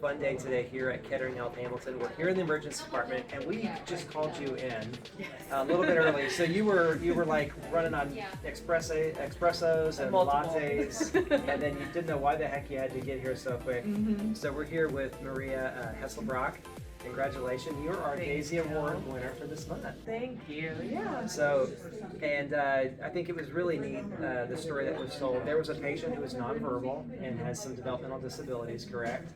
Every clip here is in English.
fun day today here at Kettering Health Hamilton. We're here in the emergency department, and we just called you in a little bit early. So you were like running on espressos and Multiple. lattes, and then you didn't know why the heck you had to get here so quick. So we're here with Maria Hesselbrock. Congratulations, you're our Daisy Award winner for this month. Thank you. Yeah. So, and I think it was really neat, the story that was told. There was a patient who was nonverbal and has some developmental disabilities, correct?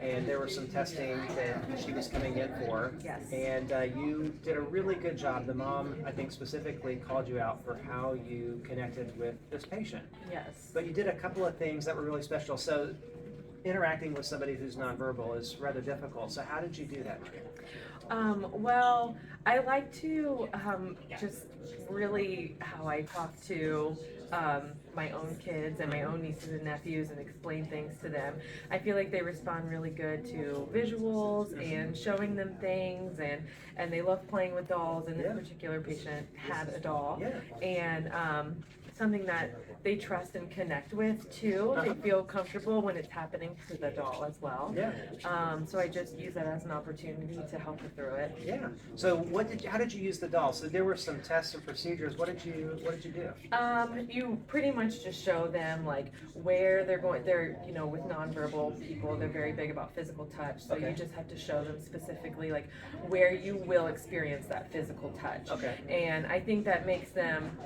And there was some testing that she was coming in for. Yes. And you did a really good job. The mom, I think, specifically called you out for how you connected with this patient. Yes. But you did a couple of things that were really special. So, interacting with somebody who's nonverbal is rather difficult. So how did you do that, Maria? Well, I like to just really how I talk to my own kids and my own nieces and nephews and explain things to them. I feel like they respond really good to visuals and showing them things, and they love playing with dolls, and this particular patient had a doll. And something that they trust and connect with too. They feel comfortable when it's happening to the doll as well. So I just use that as an opportunity to help her through it. Yeah. So how did you use the doll? So there were some tests and procedures. What did you do? You pretty much just show them like where they're going. They're, you know, with nonverbal people, they're very big about physical touch. So you just have to show them specifically like where you will experience that physical touch. And I think that makes them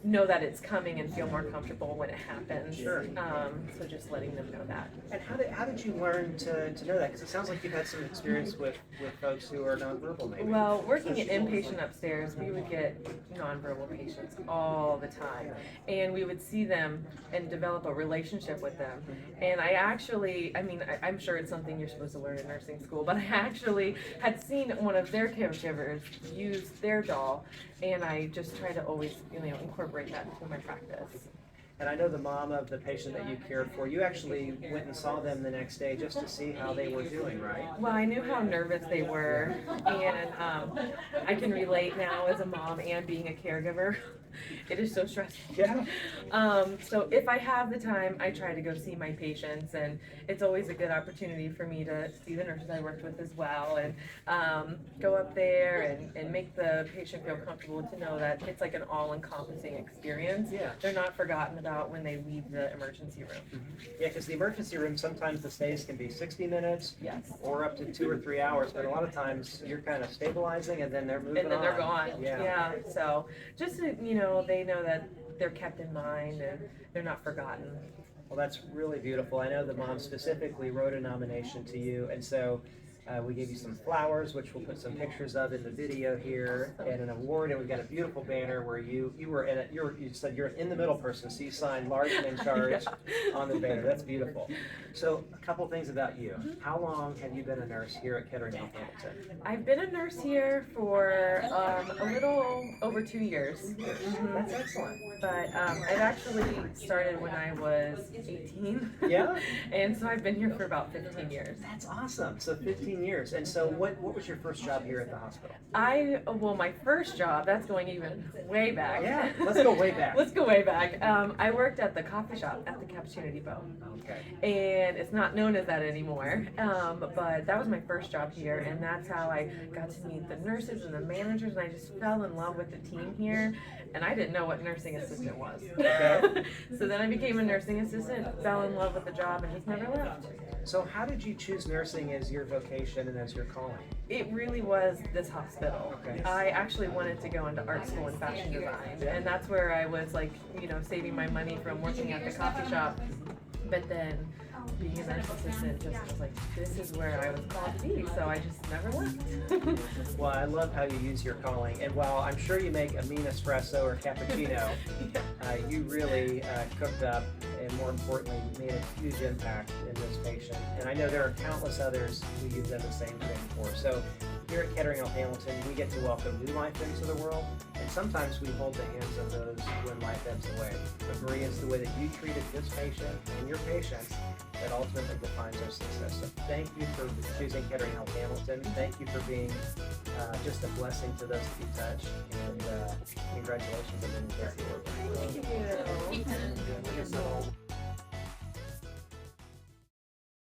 know that it's coming and feel more comfortable when it happens. So just letting them know that. And how did you learn to know that? Because it sounds like you've had some experience with folks who are nonverbal, maybe. Well, working at inpatient upstairs, we would get nonverbal patients all the time, and we would see them and develop a relationship with them. And I'm sure it's something you're supposed to learn in nursing school, but I actually had seen one of their caregivers use their doll, and I just try to always, incorporate that into my practice. And I know the mom of the patient that you cared for, you actually went and saw them the next day just to see how they were doing, right? Well, I knew how nervous they were, and I can relate now as a mom and being a caregiver. It is so stressful. So if I have the time, I try to go see my patients, and it's always a good opportunity for me to see the nurses I worked with as well, and go up there and make the patient feel comfortable to know that it's like an all-encompassing experience. They're not forgotten about when they leave the emergency room. Yeah, because the emergency room, sometimes the stays can be 60 minutes or up to 2 or 3 hours, but a lot of times you're kind of stabilizing and then they're moving on. And then they're gone. So just to, they know that they're kept in mind and they're not forgotten. Well, that's really beautiful. I know the mom specifically wrote a nomination to you, and so we gave you some flowers, which we'll put some pictures of in the video here, and an award, and we've got a beautiful banner where you were in it. You said you're in the middle person, so you signed large and in charge on the banner. That's beautiful. So a couple things about you. How long have you been a nurse here at Kettering Health Hamilton? I've been a nurse here for a little over 2 years. That's excellent. But I've actually started when I was 18. And so I've been here for about 15 years. That's awesome. So 15 years. And so what was your first job here at the hospital? My first job, that's going even way back. Yeah, let's go way back. Let's go way back. I worked at the coffee shop at the Cappuccino Depot. And it's not known as that anymore. But that was my first job here, and that's how I got to meet the nurses and the managers, and I just fell in love with the team here. And I didn't know what nursing assistant was. So then I became a nursing assistant, fell in love with the job, and just never left. So how did you choose nursing as your vocation and as your calling? It really was this hospital. I actually wanted to go into art school in fashion design, and that's where I was like, saving my money from working at the coffee shop. But then being a nurse assistant just was like, this is where I was called to be, so I just never left. Well, I love how you use your calling, and while I'm sure you make a mean espresso or cappuccino, you really cooked up and more importantly made a huge impact in this patient. And I know there are countless others who you've done the same thing for. So here at Kettering Health Hamilton, we get to welcome new life into the world, and sometimes we hold the hands of those when life ebbs away. But Maria, it's the way that you treated this patient and your patients that ultimately defines our success. So thank you for choosing Kettering Health Hamilton. Thank you for being just a blessing to those that you touch, and congratulations on being here. Thank you.